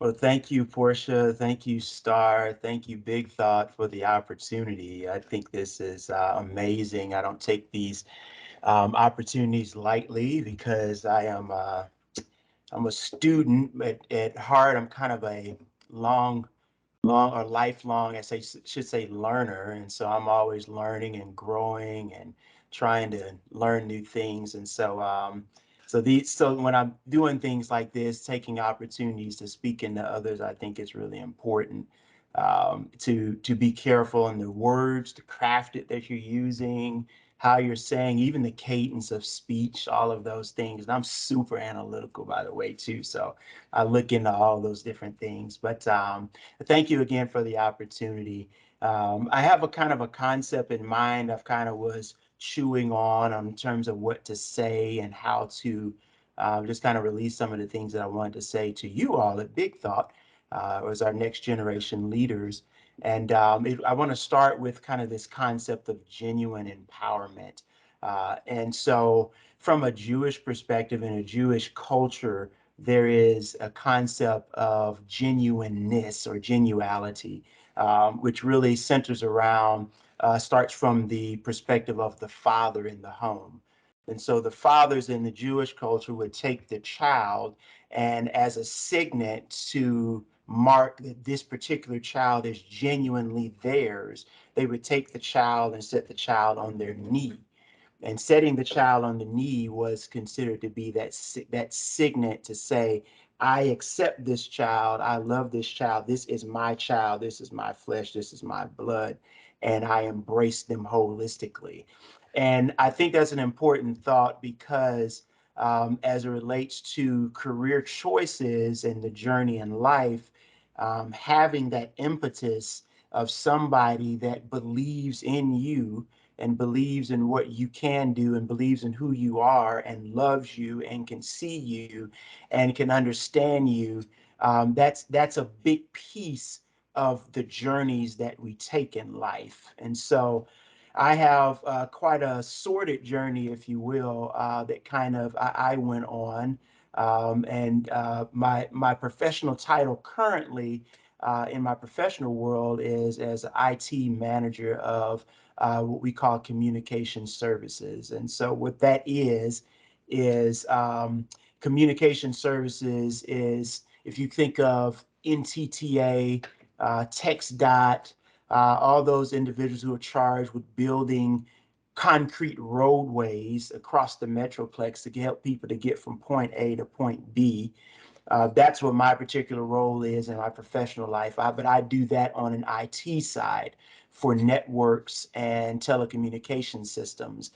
Well, thank you, Portia. Thank you, Star. Thank you, Big Thought, for the opportunity. I think this is amazing. I don't take these opportunities lightly because I'm a student at heart. I'm kind of a long, long or lifelong, should say, learner, and so I'm always learning and growing and trying to learn new things. And so when I'm doing things like this, taking opportunities to speak into others, I think it's really important to be careful in the words, the craft it that you're using, how you're saying, even the cadence of speech, all of those things. And I'm super analytical, by the way, too. So I look into all those different things. But thank you again for the opportunity. I have a kind of a concept in mind. I've kind of was chewing on in terms of what to say and how to just kind of release some of the things that I wanted to say to you all at Big Thought as our next generation leaders. And I want to start with kind of this concept of genuine empowerment. And so, from a Jewish perspective and a Jewish culture, there is a concept of genuineness or genuality, which really centers around, starts from the perspective of the father in the home. And so the fathers in the Jewish culture would take the child and, as a signet to mark that this particular child is genuinely theirs, they would take the child and set the child on their knee. And setting the child on the knee was considered to be that signet to say, I accept this child, I love this child, this is my child, this is my flesh, this is my blood, and I embrace them holistically. And I think that's an important thought because as it relates to career choices and the journey in life, having that impetus of somebody that believes in you and believes in what you can do and believes in who you are and loves you and can see you and can understand you, that's a big piece of the journeys that we take in life. And so I have quite a sordid journey, if you will, that kind of I went on. And my professional title currently in my professional world is as an IT manager of what we call communication services. And so what that is communication services is, if you think of NTTA, text dot, all those individuals who are charged with building concrete roadways across the metroplex to help people to get from point A to point B. That's what my particular role is in my professional life. But I do that on an IT side for networks and telecommunication systems.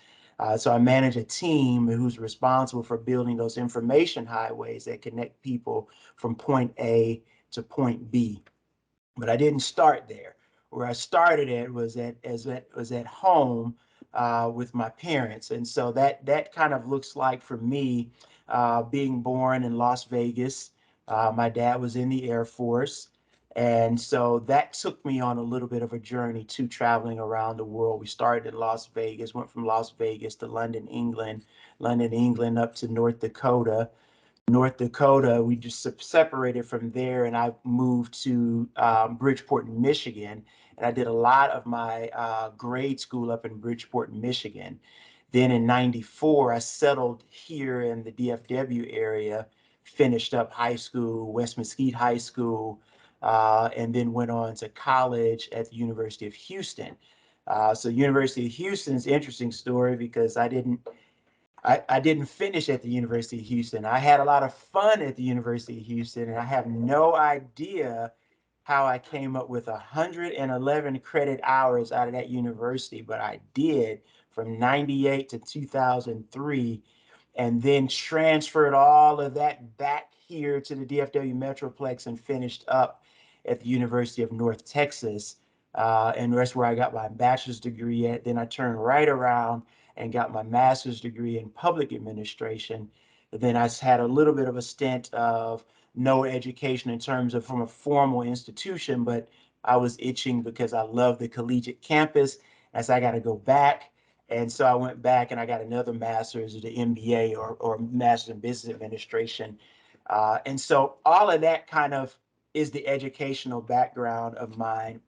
So I manage a team who's responsible for building those information highways that connect people from point A to point B. But I didn't start there. Where I started at was at home with my parents, and so that kind of looks like for me being born in Las Vegas. My dad was in the Air Force, and so that took me on a little bit of a journey to traveling around the world. We started in Las Vegas, went from Las Vegas to London, England, up to North Dakota. North Dakota, we just separated from there, and I moved to Bridgeport, Michigan, and I did a lot of my grade school up in Bridgeport, Michigan. Then in '94, I settled here in the DFW area, finished up high school, West Mesquite High School, and then went on to college at the University of Houston. So University of Houston is an interesting story because I didn't finish at the University of Houston. I had a lot of fun at the University of Houston, and I have no idea how I came up with 111 credit hours out of that university, but I did from 98 to 2003, and then transferred all of that back here to the DFW Metroplex and finished up at the University of North Texas. And that's where I got my bachelor's degree at. Then I turned right around and got my master's degree in public administration. But then I had a little bit of a stint of no education in terms of from a formal institution, but I was itching because I love the collegiate campus. I said, I got to go back. And so I went back and I got another master's of the MBA or master's in business administration. And so all of that kind of is the educational background of mine.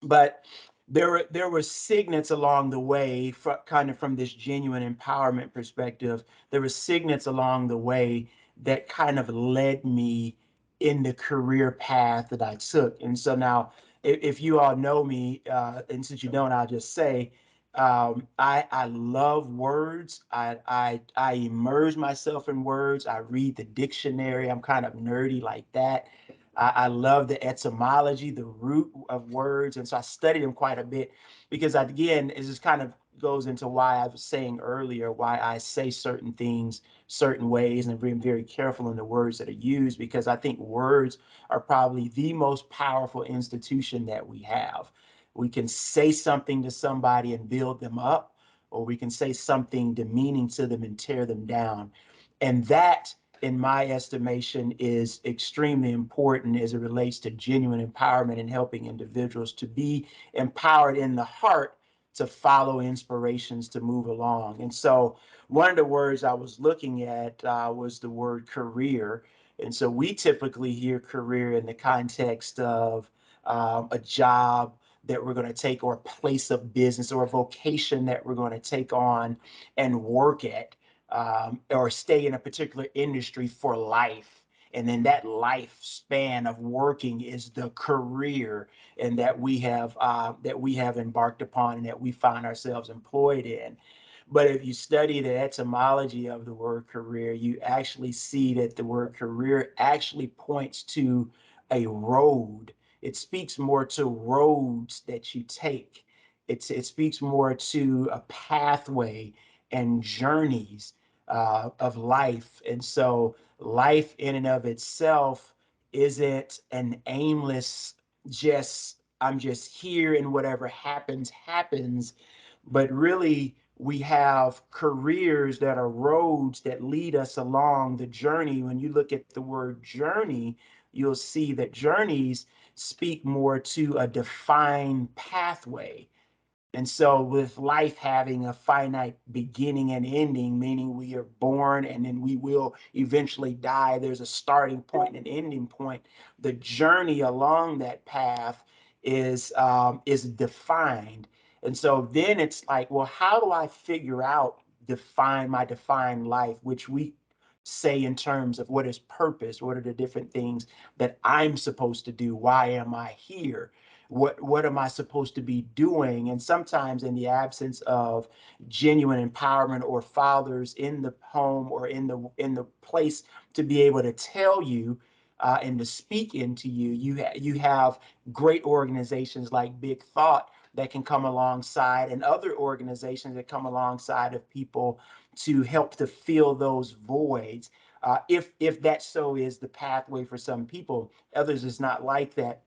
But there were signets along the way, kind of from this genuine empowerment perspective. There were signets along the way that kind of led me in the career path that I took. And so now, if you all know me, and since you don't, I'll just say, I love words. I immerse myself in words. I read the dictionary. I'm kind of nerdy like that. I love the etymology, the root of words. And so I studied them quite a bit because, again, it just kind of goes into why I was saying earlier, why I say certain things certain ways and being very careful in the words that are used, because I think words are probably the most powerful institution that we have. We can say something to somebody and build them up, or we can say something demeaning to them and tear them down. And that, in my estimation, is extremely important as it relates to genuine empowerment and helping individuals to be empowered in the heart to follow inspirations to move along. And so one of the words I was looking at was the word career. And so we typically hear career in the context of a job that we're going to take, or a place of business, or a vocation that we're going to take on and work at, or stay in a particular industry for life. And then that lifespan of working is the career, and that we have embarked upon and that we find ourselves employed in. But if you study the etymology of the word career, you actually see that the word career actually points to a road. It speaks more to roads that you take. It speaks more to a pathway and journeys of life. And so life in and of itself isn't an aimless, just I'm just here and whatever happens, happens. But really, we have careers that are roads that lead us along the journey. When you look at the word journey, you'll see that journeys speak more to a defined pathway. And so, with life having a finite beginning and ending, meaning we are born and then we will eventually die, there's a starting point and an ending point. The journey along that path is defined. And so then it's like, well, how do I figure out define my defined life, which we say in terms of what is purpose, what are the different things that I'm supposed to do, why am I here? What am I supposed to be doing? And sometimes, in the absence of genuine empowerment or fathers in the home or in the place to be able to tell you and to speak into you, you have great organizations like Big Thought that can come alongside, and other organizations that come alongside of people to help to fill those voids. If that so is the pathway for some people, others is not like that.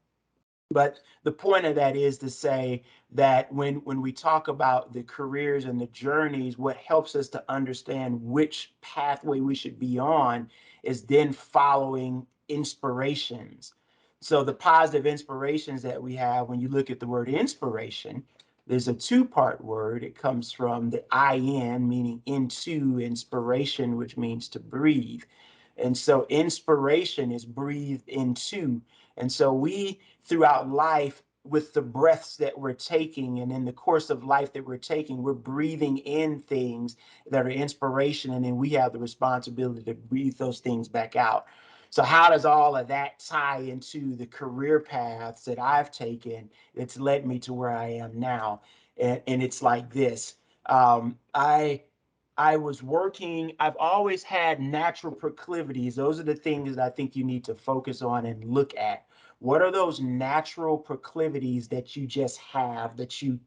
But the point of that is to say that when we talk about the careers and the journeys, what helps us to understand which pathway we should be on is then following inspirations. So the positive inspirations that we have, when you look at the word inspiration, there's a two-part word. It comes from the in, meaning into, inspiration, which means to breathe. And so inspiration is breathed into. And so we, throughout life, with the breaths that we're taking and in the course of life that we're taking, we're breathing in things that are inspiration. And then we have the responsibility to breathe those things back out. So how does all of that tie into the career paths that I've taken that's led me to where I am now? And it's like this. I was working, I've always had natural proclivities. Those are the things that I think you need to focus on and look at. What are those natural proclivities that you just have, that you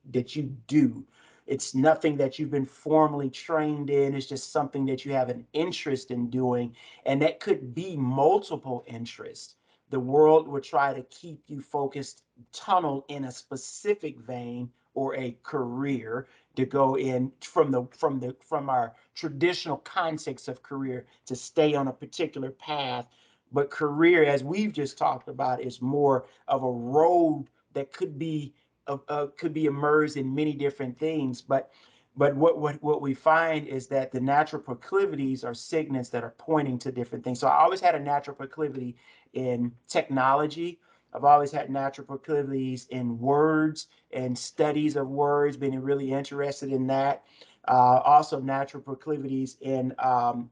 do? It's nothing that you've been formally trained in. It's just something that you have an interest in doing. And that could be multiple interests. The world will try to keep you focused, tunneled in a specific vein or a career to go in from our traditional context of career to stay on a particular path. But career, as we've just talked about, is more of a road that could be immersed in many different things. But what we find is that the natural proclivities are signals that are pointing to different things. So I always had a natural proclivity in technology. I've always had natural proclivities in words and studies of words, been really interested in that. Also, natural proclivities in um,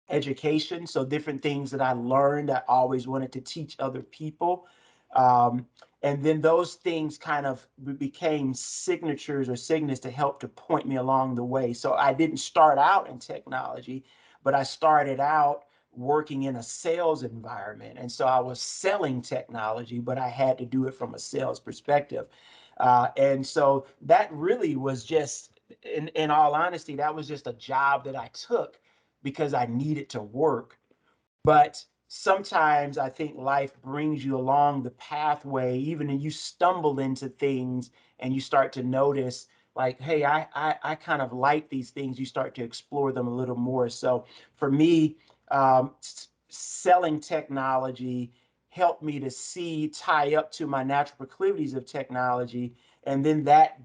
education. So different things that I learned, I always wanted to teach other people. Um, and then those things kind of became signatures or signets to help to point me along the way. So I didn't start out in technology, but I started out working in a sales environment. And so I was selling technology, but I had to do it from a sales perspective. And so that really was just, in all honesty, that was just a job that I took because I needed to work. But sometimes I think life brings you along the pathway, even if you stumble into things and you start to notice, like, hey, I kind of like these things. You start to explore them a little more. So for me, selling technology helped me to see, tie up to my natural proclivities of technology. And then that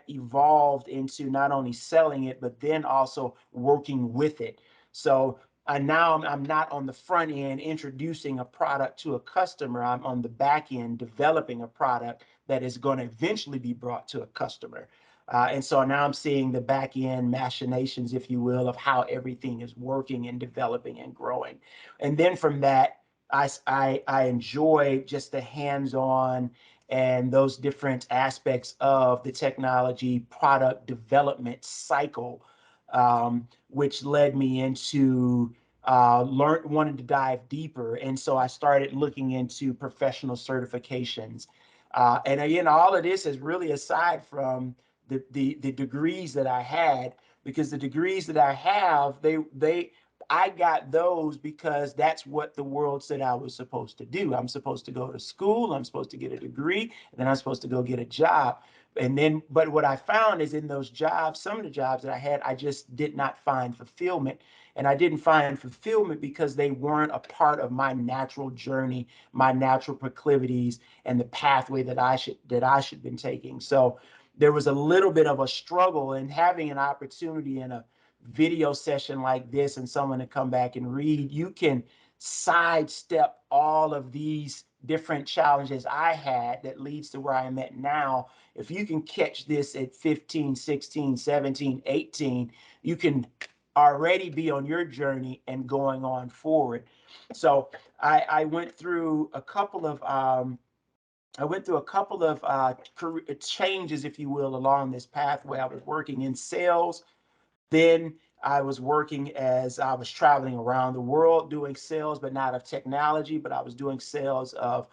evolved into not only selling it, but then also working with it. So now I'm not on the front end introducing a product to a customer. I'm on the back end developing a product that is going to eventually be brought to a customer. And so now I'm seeing the back end machinations, if you will, of how everything is working and developing and growing. And then from that, I enjoy just the hands-on and those different aspects of the technology product development cycle, which led me into wanted to dive deeper. And so I started looking into professional certifications. And again, all of this is really aside from the degrees that I had, because the degrees that I have, I got those because that's what the world said I was supposed to do. I'm supposed to go to school, I'm supposed to get a degree, and then I'm supposed to go get a job. And then, but what I found is in those jobs, some of the jobs that I had, I just did not find fulfillment. And I didn't find fulfillment because they weren't a part of my natural journey, my natural proclivities, and the pathway that I should been taking. So there was a little bit of a struggle in having an opportunity in a video session like this and someone to come back and read. You can sidestep all of these different challenges I had that leads to where I'm at now. If you can catch this at 15, 16, 17, 18, you can already be on your journey and going on forward. So I went through a couple of career changes, if you will, along this pathway. I was working in sales, then I was traveling around the world doing sales, but not of technology, but I was doing sales of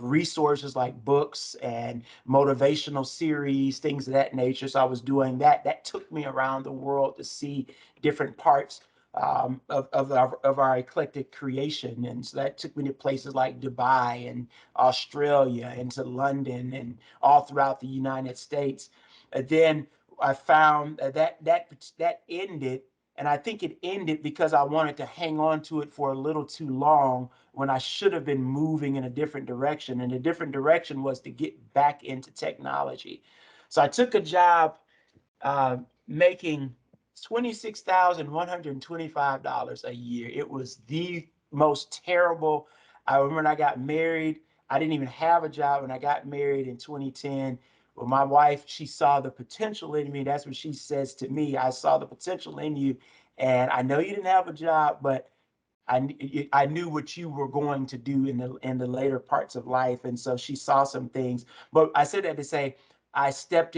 resources like books and motivational series, things of that nature. So I was doing that. That took me around the world to see different parts of our eclectic creation. And so that took me to places like Dubai and Australia and to London and all throughout the United States. And then I found that ended, and I think it ended because I wanted to hang on to it for a little too long when I should have been moving in a different direction. And the different direction was to get back into technology. So I took a job making $26,125 a year. It was the most terrible. I remember when I got married, I didn't even have a job when I got married in 2010. Well, my wife, she saw the potential in me. That's what she says to me. I saw the potential in you. And I know you didn't have a job, but I knew what you were going to do in the later parts of life, and so she saw some things. But I said that to say I took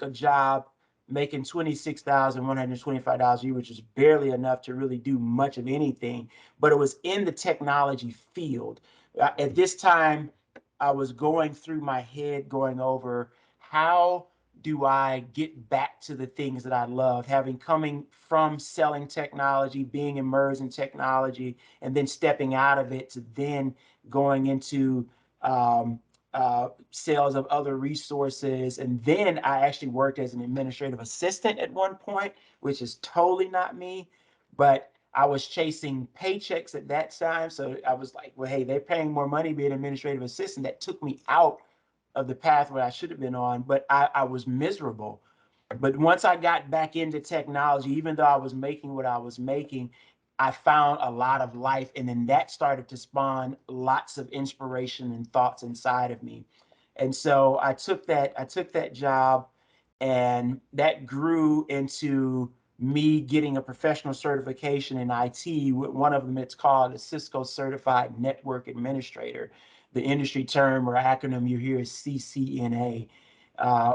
a job making $26,125 a year, which is barely enough to really do much of anything. But it was in the technology field. At this time, I was going through my head, going over how do I get back to the things that I love, having coming from selling technology, being immersed in technology, and then stepping out of it to then going into sales of other resources. And then I actually worked as an administrative assistant at one point, which is totally not me, but I was chasing paychecks at that time. So I was like, well, hey, they're paying more money being an administrative assistant. That took me out of the pathway I should have been on, but I was miserable. But once I got back into technology, even though I was making what I was making, I found a lot of life. And then that started to spawn lots of inspiration and thoughts inside of me. And so I took that job, and that grew into me getting a professional certification in IT. One of them, it's called a Cisco Certified Network Administrator. The industry term or acronym you hear is CCNA,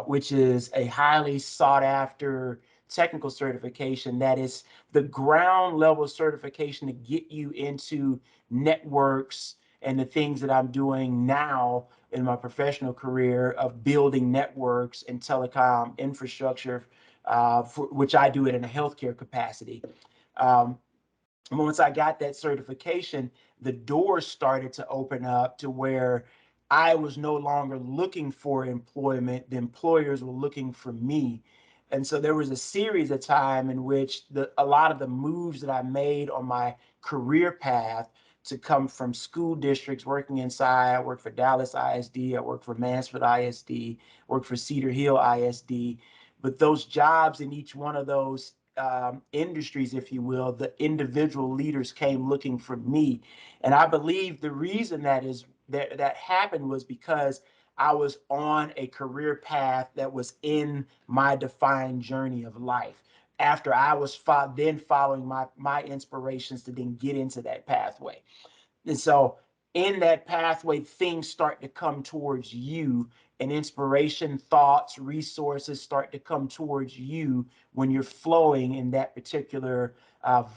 which is a highly sought after technical certification that is the ground level certification to get you into networks and the things that I'm doing now in my professional career of building networks and telecom infrastructure, which I do it in a healthcare capacity. Um, Once I got that certification, the doors started to open up to where I was no longer looking for employment. The employers were looking for me. And so there was a series of time in which a lot of the moves that I made on my career path to come from school districts working inside. I worked for Dallas ISD, I worked for Mansfield ISD, worked for Cedar Hill ISD. But those jobs in each one of those industries, if you will, the individual leaders came looking for me. And I believe the reason that happened was because I was on a career path that was in my defined journey of life. After I was then following my inspirations to then get into that pathway. And so in that pathway, things start to come towards you, and inspiration, thoughts, resources start to come towards you when you're flowing in that particular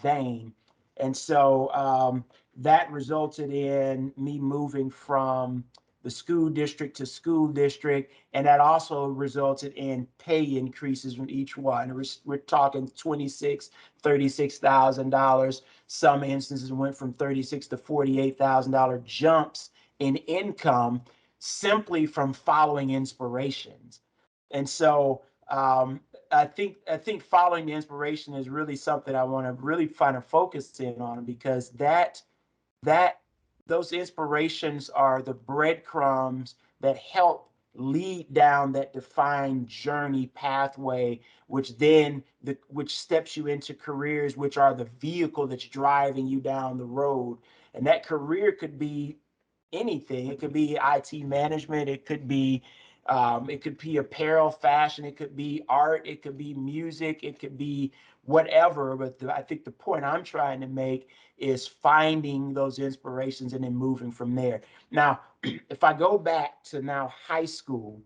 vein. And so that resulted in me moving from the school district to school district, and that also resulted in pay increases from each one. We're talking 26, $36,000. Some instances went from 36 to $48,000 jumps in income simply from following inspirations. And so I think following the inspiration is really something I want to really find a focus in on, because that those inspirations are the breadcrumbs that help lead down that defined journey pathway, which steps you into careers, which are the vehicle that's driving you down the road. And that career could be anything. It could be IT management. It could be apparel, fashion. It could be art. It could be music. It could be whatever. But I think the point I'm trying to make is finding those inspirations and then moving from there. Now, if I go back to now high school,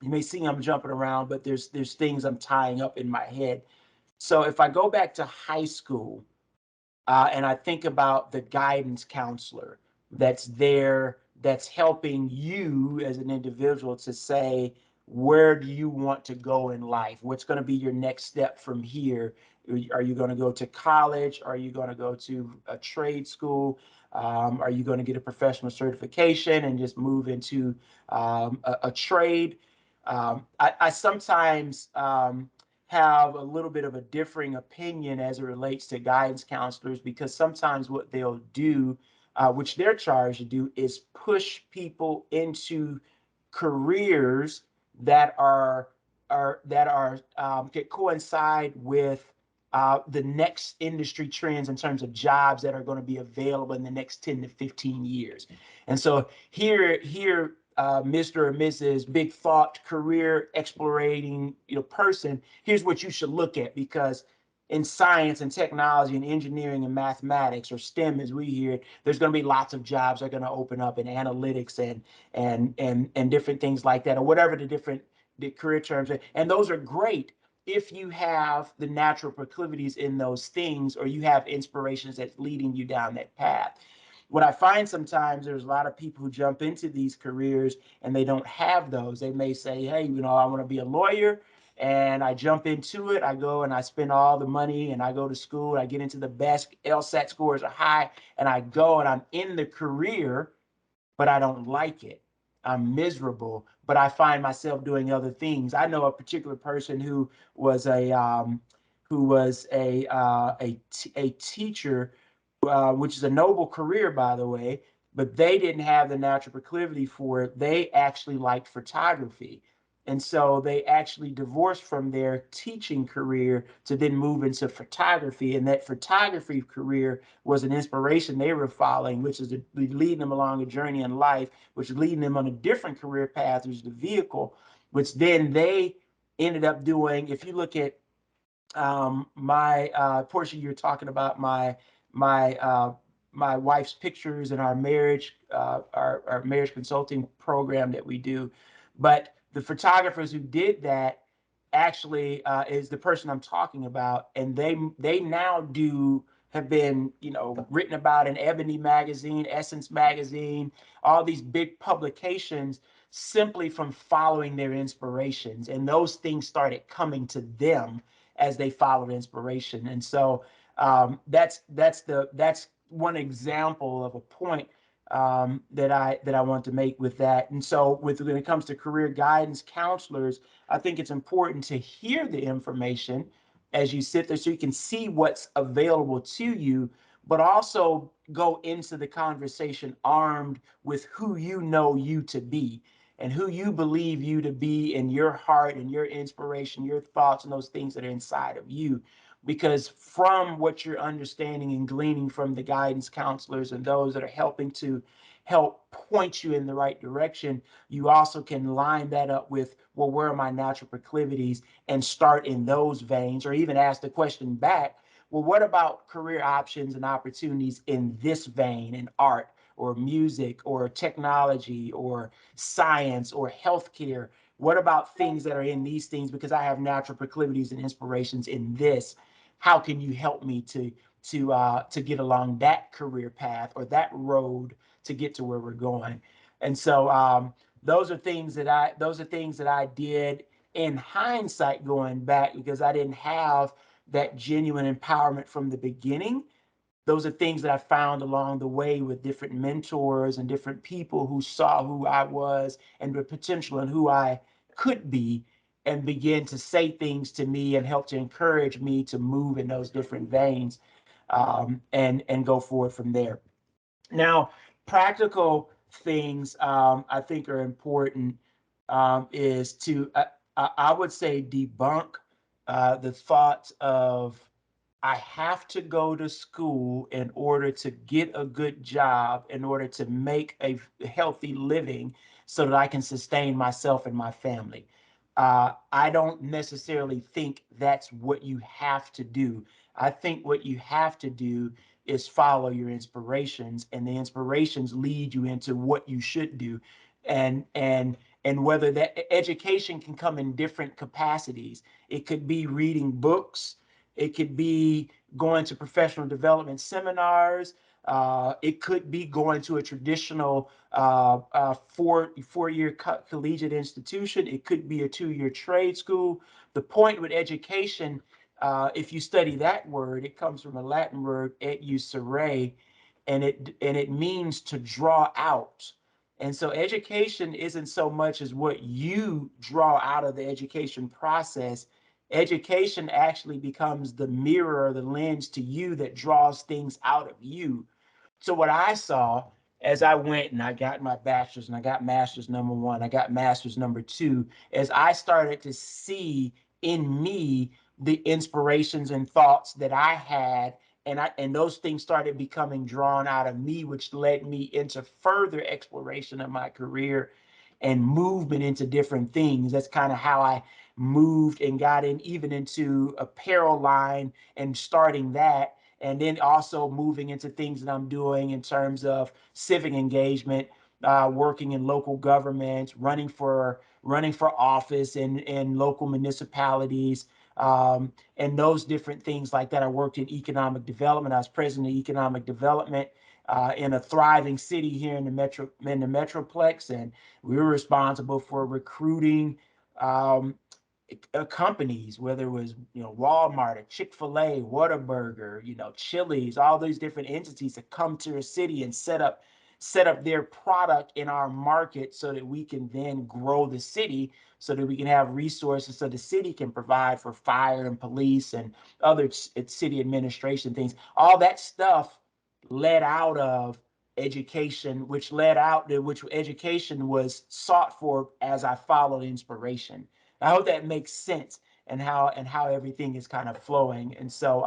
you may see I'm jumping around, but there's things I'm tying up in my head. So if I go back to high school, and I think about the guidance counselor that's there, that's helping you as an individual to say, where do you want to go in life? What's going to be your next step from here? Are you going to go to college? Are you going to go to a trade school? Are you going to get a professional certification and just move into a trade? I sometimes have a little bit of a differing opinion as it relates to guidance counselors, because sometimes what they'll do, which they're charged to do, is push people into careers that that coincide with the next industry trends in terms of jobs that are going to be available in the next 10 to 15 years. And so here, Mr. or Mrs. Big Thought career explorating person, here's what you should look at, because in science and technology and engineering and mathematics, or STEM as we hear it, there's going to be lots of jobs that are going to open up in analytics and different things like that, or whatever the career terms are. And those are great if you have the natural proclivities in those things, or you have inspirations that's leading you down that path. What I find sometimes, there's a lot of people who jump into these careers and they don't have those. They may say, hey, I want to be a lawyer, and I jump into it. I go and I spend all the money, and I go to school. I get into the best. LSAT scores are high, and I go and I'm in the career, but I don't like it. I'm miserable, but I find myself doing other things. I know a particular person was a who was a teacher, which is a noble career, by the way, but they didn't have the natural proclivity for it. They actually liked photography. And so they actually divorced from their teaching career to then move into photography. And that photography career was an inspiration they were following, which is leading them along a journey in life, which is leading them on a different career path, which is the vehicle, which then they ended up doing. If you look at my portion, you're talking about my my wife's pictures and our marriage our marriage consulting program that we do. But the photographers who did that actually is the person I'm talking about, and they now do have been, you know, written about in Ebony magazine, Essence magazine, all these big publications, simply from following their inspirations, and those things started coming to them as they followed inspiration. And so that's one example of a point that I want to make with that. And so when it comes to career guidance counselors, I think it's important to hear the information as you sit there so you can see what's available to you, but also go into the conversation armed with who you know you to be and who you believe you to be in your heart and your inspiration, your thoughts, and those things that are inside of you. Because from what you're understanding and gleaning from the guidance counselors and those that are helping to help point you in the right direction, you also can line that up with, well, where are my natural proclivities, and start in those veins, or even ask the question back, well, what about career options and opportunities in this vein, in art or music or technology or science or healthcare? What about things that are in these things? Because I have natural proclivities and inspirations in this. How can you help me to get along that career path or that road to get to where we're going? And so those are things that I did in hindsight going back, because I didn't have that genuine empowerment from the beginning. Those are things that I found along the way with different mentors and different people who saw who I was and the potential and who I could be, and begin to say things to me and help to encourage me to move in those different veins, and go forward from there. Now, practical things I think are important, is to, I would say, debunk the thought of, I have to go to school in order to get a good job, in order to make a healthy living so that I can sustain myself and my family. I don't necessarily think that's what you have to do. I think what you have to do is follow your inspirations, and the inspirations lead you into what you should do. And whether that education can come in different capacities. It could be reading books, it could be going to professional development seminars. It could be going to a traditional four-year collegiate institution. It could be a 2-year trade school. The point with education, if you study that word, it comes from a Latin word, et usere, and it means to draw out. And so education isn't so much as what you draw out of the education process. Education actually becomes the mirror or the lens to you that draws things out of you. So what I saw as I went and I got my bachelor's and I got master's number one, I got master's number two, as I started to see in me the inspirations and thoughts that I had, and those things started becoming drawn out of me, which led me into further exploration of my career and movement into different things. That's kind of how I moved and got in even into apparel line and starting that, and then also moving into things that I'm doing in terms of civic engagement, working in local governments, running for office in local municipalities, and those different things like that. I worked in economic development. I was president of economic development in a thriving city here in the metroplex, and we were responsible for recruiting um, companies, whether it was, Walmart or Chick-fil-A, Whataburger, Chili's, all these different entities that come to a city and set up their product in our market so that we can then grow the city, so that we can have resources so the city can provide for fire and police and other city administration things. All that stuff led out of education, which led out to which education was sought for as I followed inspiration. I hope that makes sense and how everything is kind of flowing. And so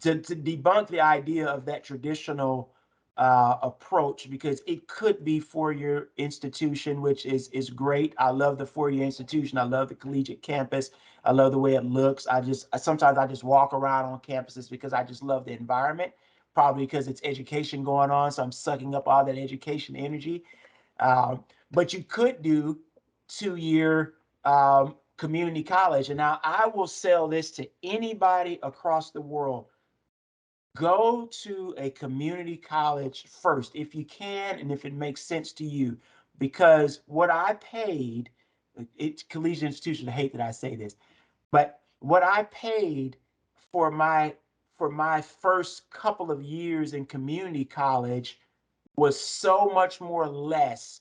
to debunk the idea of that traditional approach, because it could be four-year institution, which is great. I love the four-year institution. I love the collegiate campus. I love the way it looks. Sometimes I just walk around on campuses because I just love the environment, probably because it's education going on, so I'm sucking up all that education energy. But you could do two-year community college. And now I will sell this to anybody across the world. Go to a community college first if you can and if it makes sense to you. Because what I paid, it's collegiate institution, I hate that I say this, but what I paid for my first couple of years in community college was so much more less,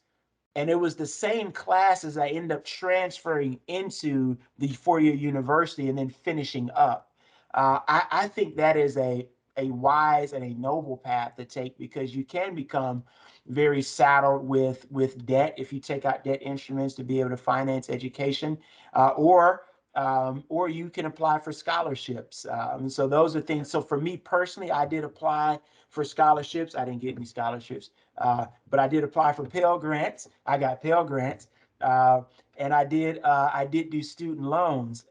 and it was the same classes I ended up transferring into the four-year university and then finishing up. I think that is a wise and a noble path to take, because you can become very saddled with debt if you take out debt instruments to be able to finance education, or you can apply for scholarships. So those are things. So for me personally, I did apply for scholarships. I didn't get any scholarships, but I did apply for Pell Grants. I got Pell Grants. And I did do student loans,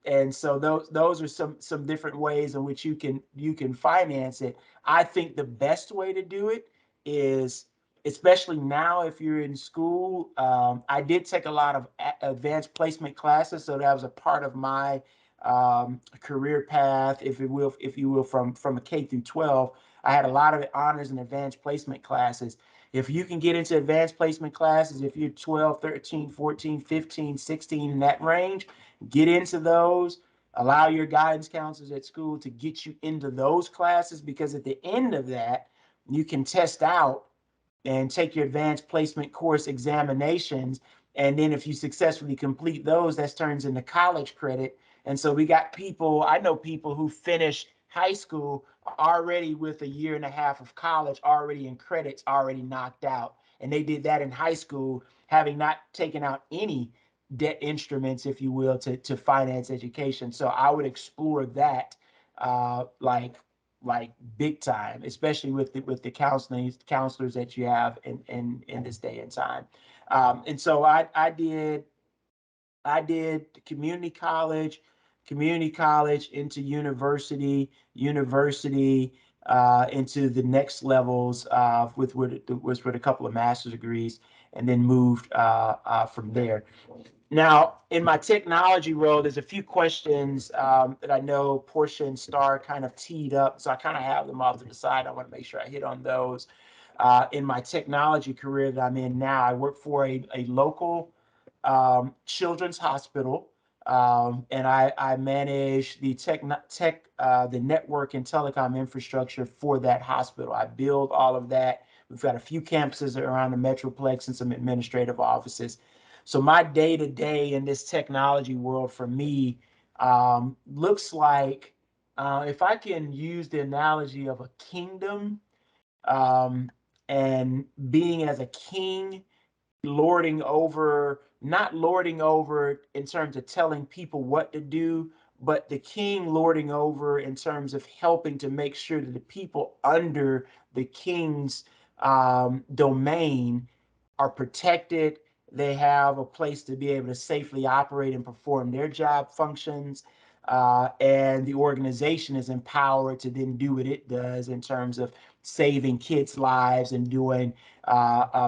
and so those are some different ways in which you can finance it. I think the best way to do it is, especially now if you're in school. I did take a lot of advanced placement classes, so that was a part of my career path, if you will, from a K through 12. I had a lot of honors and advanced placement classes. If you can get into advanced placement classes, if you're 12, 13, 14, 15, 16, in that range, get into those. Allow your guidance counselors at school to get you into those classes, because at the end of that, you can test out and take your advanced placement course examinations. And then if you successfully complete those, that turns into college credit. And so I know people who finished high school already with a year and a half of college already in credits, already knocked out. And they did that in high school, having not taken out any debt instruments, if you will, to finance education. So I would explore that, like big time, especially with the counselors that you have in this day and time. And so I did community college into university into the next levels with a couple of master's degrees, and then moved from there. Now, in my technology role, there's a few questions that I know Portia and Star kind of teed up, so I kind of have them off to the side. I want to make sure I hit on those. In my technology career that I'm in now, I work for a local children's hospital, and I manage the network and telecom infrastructure for that hospital. I build all of that. We've got a few campuses around the Metroplex and some administrative offices. So my day to day in this technology world for me looks like, if I can use the analogy of a kingdom, um, and being as a king, not lording over in terms of telling people what to do, but the king lording over in terms of helping to make sure that the people under the king's domain are protected. They have a place to be able to safely operate and perform their job functions. And the organization is empowered to then do what it does in terms of saving kids' lives and doing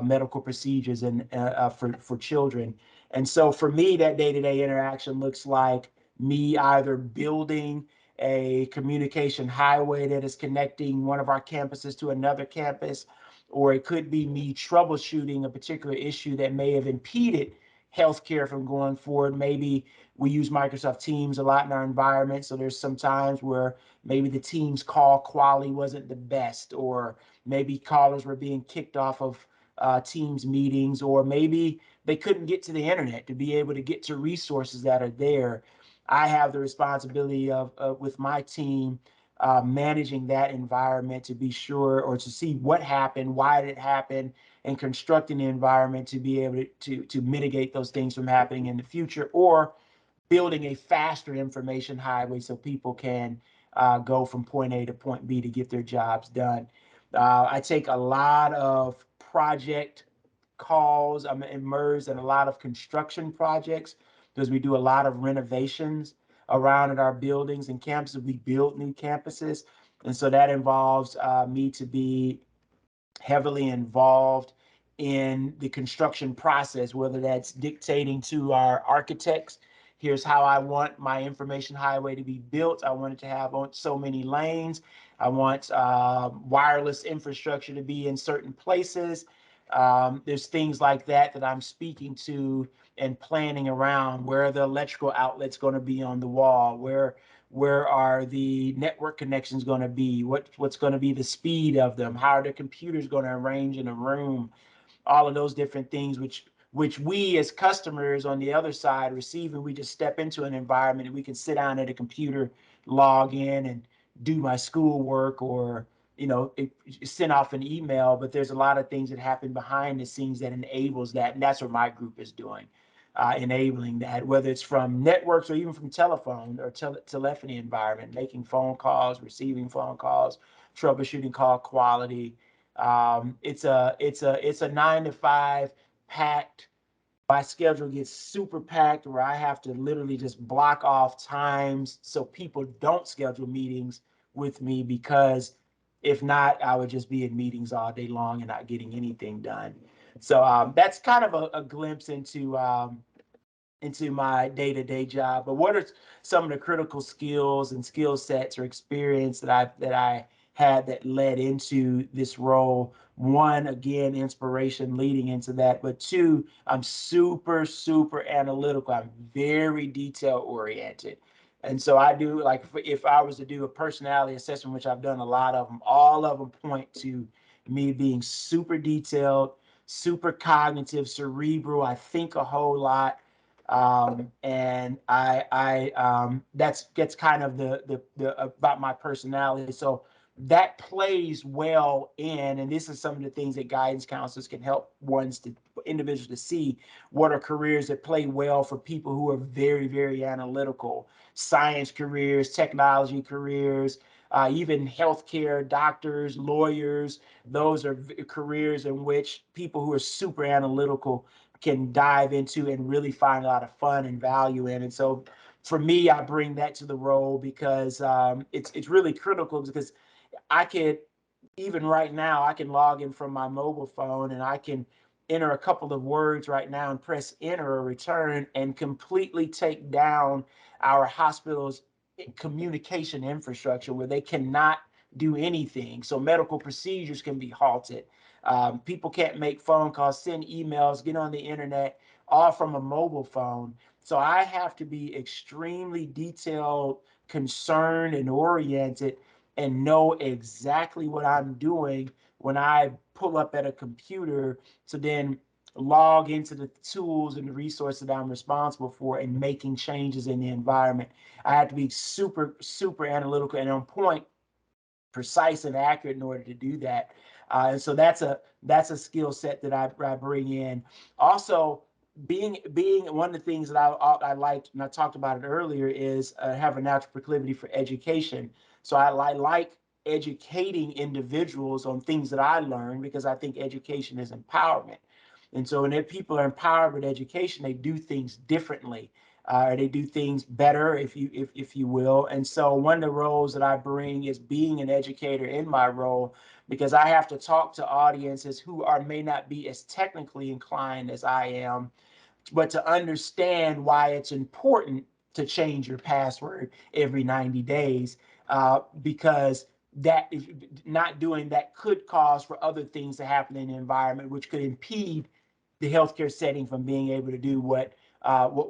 medical procedures for children. And so for me, that day-to-day interaction looks like me either building a communication highway that is connecting one of our campuses to another campus, or it could be me troubleshooting a particular issue that may have impeded healthcare from going forward. Maybe we use Microsoft Teams a lot in our environment, so there's some times where maybe the Teams call quality wasn't the best, or maybe callers were being kicked off of Teams meetings, or maybe they couldn't get to the internet to be able to get to resources that are there. I have the responsibility of with my team managing that environment to be sure, or to see what happened, why did it happen, and constructing the environment to be able to mitigate those things from happening in the future, or building a faster information highway so people can go from point A to point B to get their jobs done. I take a lot of project calls. I'm immersed in a lot of construction projects because we do a lot of renovations around at our buildings and campuses. We build new campuses. And so that involves me to be heavily involved in the construction process, whether that's dictating to our architects, here's how I want my information highway to be built. I want it to have so many lanes. I want wireless infrastructure to be in certain places. There's things like that that I'm speaking to and planning around. Where are the electrical outlets going to be on the wall? Where are the network connections going to be? What's going to be the speed of them? How are the computers going to arrange in a room? All of those different things, which we as customers on the other side receiving, we just step into an environment and we can sit down at a computer, log in, and do my schoolwork, or send off an email. But there's a lot of things that happen behind the scenes that enables that, and that's what my group is doing, enabling that, whether it's from networks or even from telephone or telephony environment, making phone calls, receiving phone calls, troubleshooting call quality. It's a 9 to 5 packed. My schedule gets super packed where I have to literally just block off times so people don't schedule meetings with me, because if not, I would just be in meetings all day long and not getting anything done. So that's kind of a glimpse into my day-to-day job. But what are some of the critical skills and skill sets or experience that I had that led into this role? One, again, inspiration leading into that. But two, I'm super, super analytical. I'm very detail oriented. And so I do, like, if I was to do a personality assessment, which I've done a lot of them, all of them point to me being super detailed, super cognitive, cerebral. I think a whole lot. And that's gets kind of the about my personality. So that plays well in, and this is some of the things that guidance counselors can help individuals to see what are careers that play well for people who are very, very analytical. Science careers, technology careers, even healthcare, doctors, lawyers. Those are careers in which people who are super analytical can dive into and really find a lot of fun and value in. And so for me, I bring that to the role because it's really critical, because I could, even right now, I can log in from my mobile phone and I can enter a couple of words right now and press enter or return and completely take down our hospital's communication infrastructure where they cannot do anything. So medical procedures can be halted. People can't make phone calls, send emails, get on the internet, all from a mobile phone. So I have to be extremely detailed, concerned, and oriented, and know exactly what I'm doing when I pull up at a computer to then log into the tools and the resources that I'm responsible for and making changes in the environment. I have to be super, super analytical and on point, precise and accurate in order to do that. And so that's a skill set that I bring in. Also, being one of the things that I liked, and I talked about it earlier, is have a natural proclivity for education. So I like educating individuals on things that I learned, because I think education is empowerment. And so when people are empowered with education, they do things differently. They do things better, if you will. And so one of the roles that I bring is being an educator in my role, because I have to talk to audiences who may not be as technically inclined as I am, but to understand why it's important to change your password every 90 days, because that, if not doing that, could cause for other things to happen in the environment, which could impede the healthcare setting from being able to do what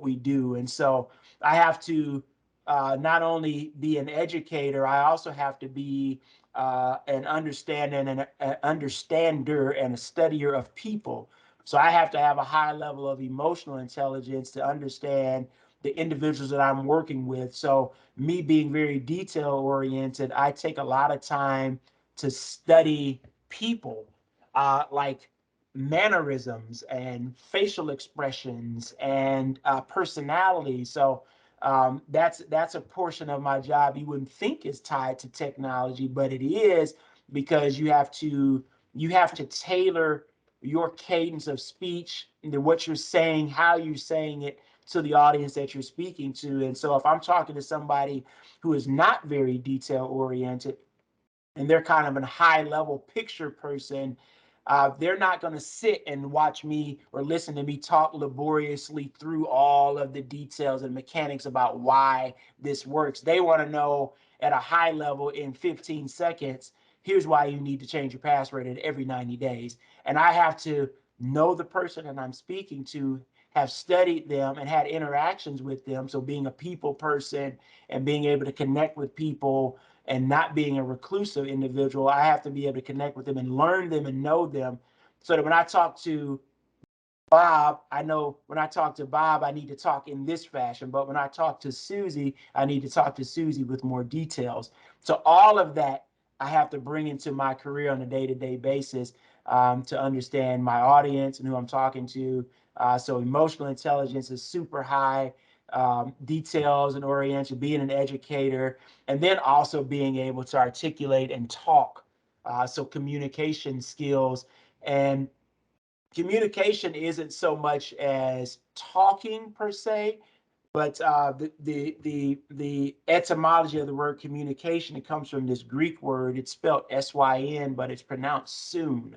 we do. And so I have to not only be an educator, I also have to be an understander and a studier of people. So I have to have a high level of emotional intelligence to understand the individuals that I'm working with. So me being very detail oriented, I take a lot of time to study people, like mannerisms and facial expressions and personality. So that's a portion of my job you wouldn't think is tied to technology, but it is, because you have to tailor your cadence of speech, what you're saying, how you're saying it, to the audience that you're speaking to. And so if I'm talking to somebody who is not very detail oriented, and they're kind of a high level picture person, they're not going to sit and watch me or listen to me talk laboriously through all of the details and mechanics about why this works. They want to know at a high level in 15 seconds, here's why you need to change your password at every 90 days. And I have to know the person that I'm speaking to, have studied them and had interactions with them. So being a people person and being able to connect with people and not being a reclusive individual, I have to be able to connect with them and learn them and know them, so that when I talk to Bob, I know when I talk to Bob, I need to talk in this fashion. But when I talk to Susie, I need to talk to Susie with more details. So all of that I have to bring into my career on a day-to-day basis, to understand my audience and who I'm talking to. So emotional intelligence is super high, details and orientation, being an educator, and then also being able to articulate and talk. So communication skills. And communication isn't so much as talking per se, but the etymology of the word communication, it comes from this Greek word. It's spelled S-Y-N, but it's pronounced soon.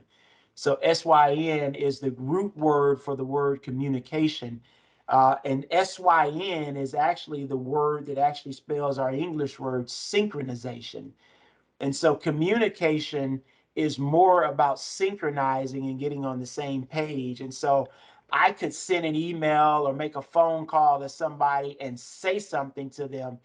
So S-Y-N is the root word for the word communication. And S-Y-N is actually the word that actually spells our English word synchronization. And so communication is more about synchronizing and getting on the same page. And so I could send an email or make a phone call to somebody and say something to them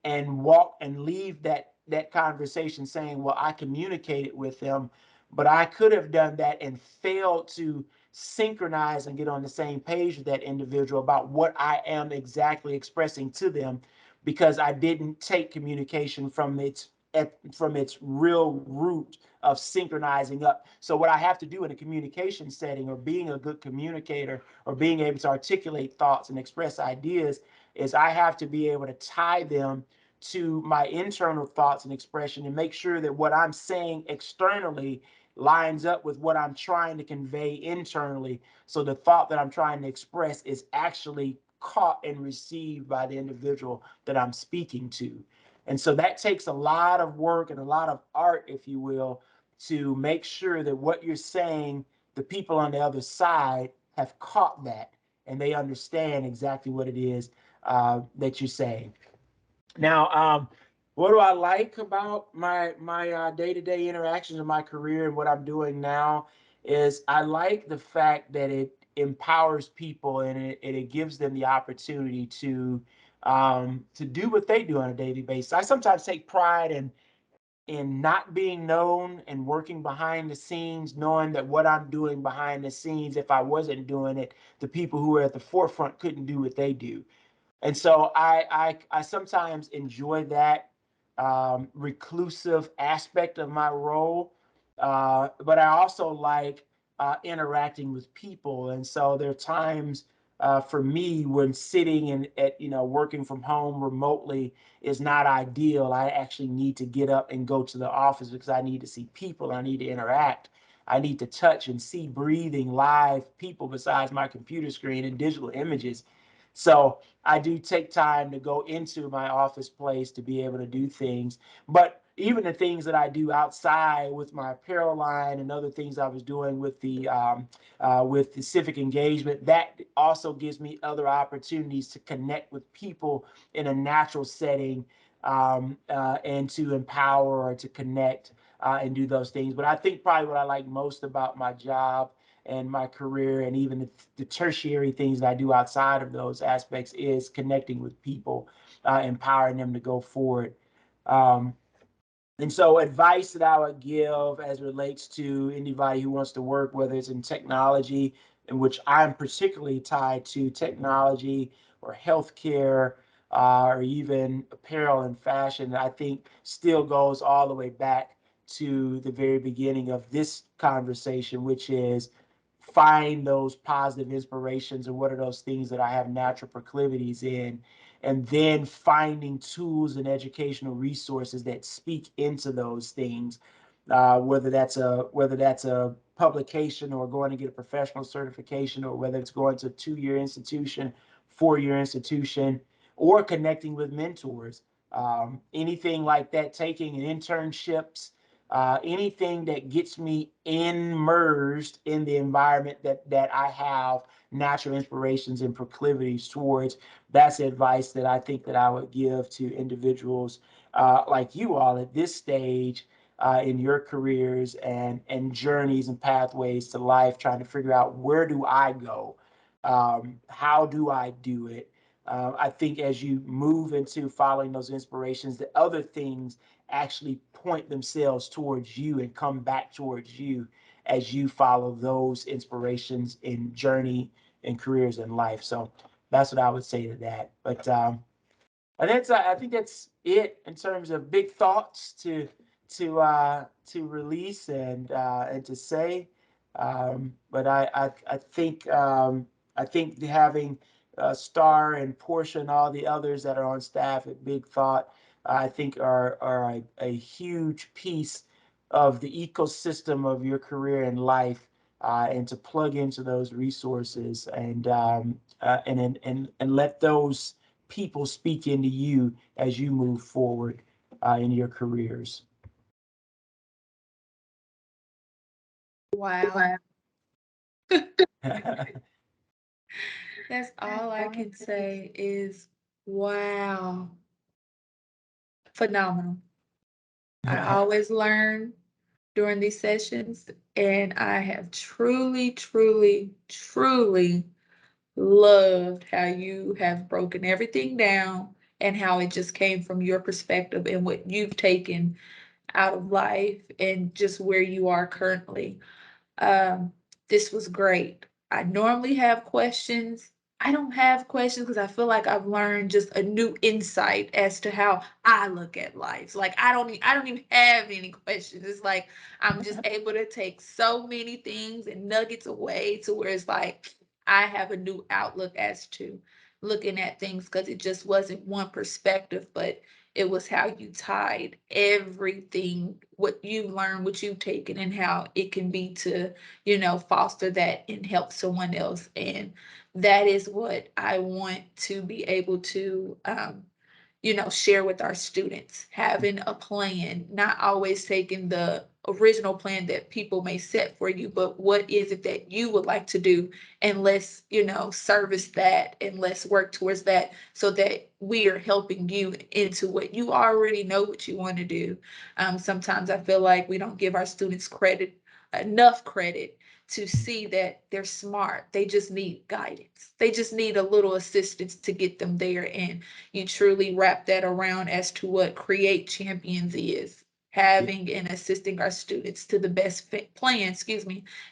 and walk and leave that conversation saying, well, I communicated with them, but I could have done that and failed to synchronize and get on the same page with that individual about what I am exactly expressing to them, because I didn't take communication from its real root of synchronizing up. So what I have to do in a communication setting, or being a good communicator, or being able to articulate thoughts and express ideas, is I have to be able to tie them to my internal thoughts and expression, and make sure that what I'm saying externally lines up with what I'm trying to convey internally. So the thought that I'm trying to express is actually caught and received by the individual that I'm speaking to. And so that takes a lot of work and a lot of art, if you will, to make sure that what you're saying, the people on the other side have caught that and they understand exactly what it is that you're saying. Now, what do I like about my day-to-day interactions in my career and what I'm doing now is I like the fact that it empowers people, and it gives them the opportunity to do what they do on a daily basis. I sometimes take pride in not being known and working behind the scenes, knowing that what I'm doing behind the scenes, if I wasn't doing it, the people who are at the forefront couldn't do what they do. And so I sometimes enjoy that reclusive aspect of my role, but I also like interacting with people. And so there are times for me when sitting and at working from home remotely is not ideal. I actually need to get up and go to the office because I need to see people. I need to interact. I need to touch and see breathing live people besides my computer screen and digital images. So I do take time to go into my office place to be able to do things. But even the things that I do outside with my apparel line and other things I was doing with the civic engagement, that also gives me other opportunities to connect with people in a natural setting, and to empower or to connect and do those things. But I think probably what I like most about my job and my career, and even the tertiary things that I do outside of those aspects, is connecting with people, empowering them to go forward. Um, and so advice that I would give as it relates to anybody who wants to work, whether it's in technology, in which I'm particularly tied to technology, or healthcare, or even apparel and fashion, I think still goes all the way back to the very beginning of this conversation, which is find those positive inspirations and what are those things that I have natural proclivities in, and then finding tools and educational resources that speak into those things, whether that's a publication or going to get a professional certification, or whether it's going to a 2-year institution, 4-year institution, or connecting with mentors, anything like that, taking internships, anything that gets me immersed in the environment that I have natural inspirations and proclivities towards. That's advice that I think that I would give to individuals like you all at this stage in your careers and journeys and pathways to life, trying to figure out, where do I go? How do I do it? I think as you move into following those inspirations, the other things actually point themselves towards you and come back towards you as you follow those inspirations in journey and careers in life. So that's what I would say to that. But and that's I think that's it in terms of big thoughts to release and to say. But I think having Star and Portia and all the others that are on staff at Big Thought, I think are a huge piece of the ecosystem of your career and life, and to plug into those resources and let those people speak into you as you move forward in your careers. Wow. That's all I can say is wow. Phenomenal. I always learn during these sessions, and I have truly, truly, truly loved how you have broken everything down and how it just came from your perspective and what you've taken out of life and just where you are currently. Um, this was great. I normally have questions. I don't have questions because I feel like I've learned just a new insight as to how I look at life. Like I don't even have any questions. It's like I'm just able to take so many things and nuggets away to where it's like I have a new outlook as to looking at things because it just wasn't one perspective, but it was how you tied everything, what you learned, what you've taken, and how it can be to, foster that and help someone else. And that is what I want to be able to share with our students, having a plan, not always taking the original plan that people may set for you, but what is it that you would like to do? And let's, service that and let's work towards that so that we are helping you into what you already know what you want to do. Sometimes I feel like we don't give our students enough credit to see that they're smart. They just need guidance. They just need a little assistance to get them there. And you truly wrap that around as to what Create Champions is, Yeah, having and assisting our students to the best plan,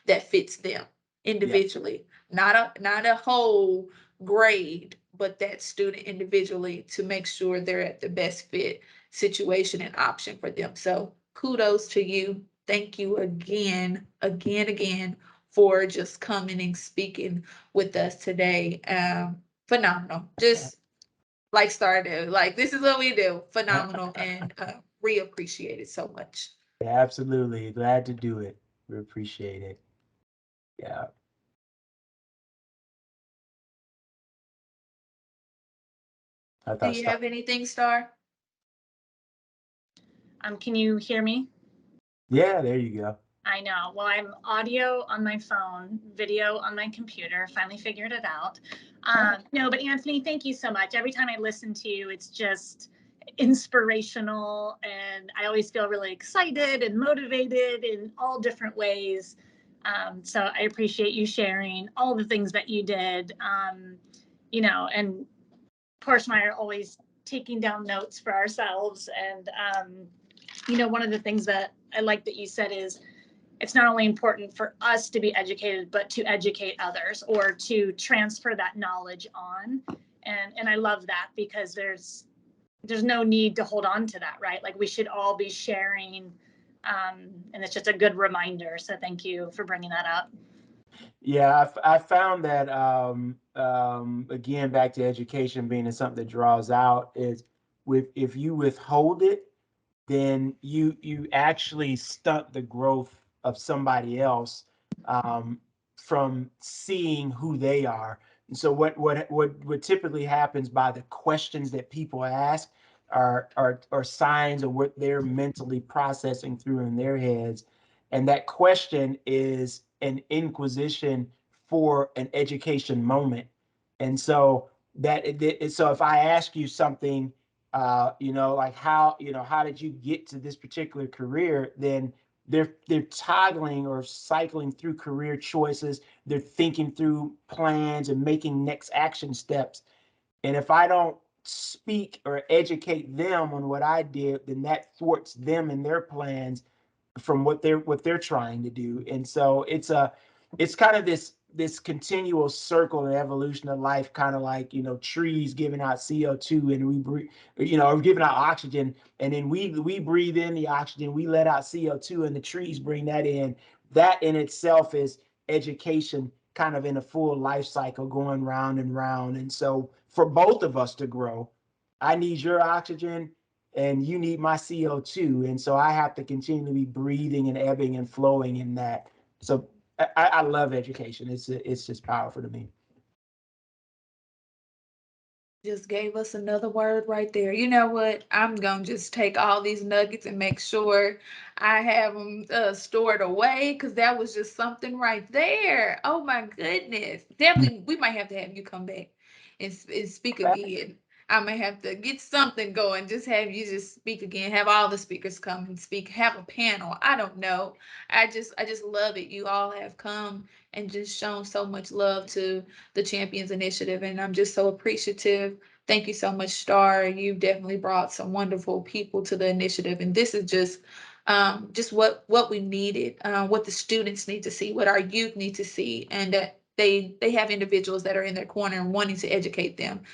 that fits them yeah, individually, not a whole grade, but that student individually to make sure they're at the best fit situation and option for them. So kudos to you. Thank you again, again, again for just coming and speaking with us today. Phenomenal. Just like Stardew. Like this is what we do. Phenomenal, and we appreciate it so much. absolutely. Glad to do it. We appreciate it. Yeah. I Do thought you Star. have anything, Star? Can you hear me? Yeah, there you go. I know. Well, I'm audio on my phone, video on my computer. Finally figured it out. No, but Anthony, thank you so much. Every time I listen to you, it's just inspirational, and I always feel really excited and motivated in all different ways. So I appreciate you sharing all the things that you did. And Portia and I are always taking down notes for ourselves. And one of the things that I like that you said is it's not only important for us to be educated, but to educate others or to transfer that knowledge on. And I love that, because there's no need to hold on to that, right? Like, we should all be sharing, and it's just a good reminder. So thank you for bringing that up. Yeah, I found that again, back to education being something that draws out is with if you withhold it, then you actually stunt the growth of somebody else um, from seeing who they are. And so what typically happens by the questions that people ask are signs of what they're mentally processing through in their heads, and that question is an inquisition for an education moment. And so so if I ask you something, like how did you get to this particular career, then they're toggling or cycling through career choices. They're thinking through plans and making next action steps. And if I don't speak or educate them on what I did, then that thwarts them and their plans from what they're trying to do. And so it's kind of this continual circle and evolution of life, kind of like trees giving out CO2, and we breathe, or giving out oxygen, and then we breathe in the oxygen, we let out CO2, and the trees bring that in. That in itself is education, kind of in a full life cycle, going round and round. And so for both of us to grow, I need your oxygen and you need my CO2. And so I have to continue to be breathing and ebbing and flowing in that. So I love education. It's just powerful to me. Just gave us another word right there. You know what? I'm gonna just take all these nuggets and make sure I have them stored away, because that was just something right there. Oh my goodness! Definitely, we might have to have you come back and speak again. I may have to get something going. Just have you just speak again. Have all the speakers come and speak. Have a panel. I don't know. I just love it. You all have come and just shown so much love to the Champions Initiative, and I'm just so appreciative. Thank you so much, Star. You've definitely brought some wonderful people to the initiative, and this is just what we needed, what the students need to see, what our youth need to see, and that they have individuals that are in their corner and wanting to educate them.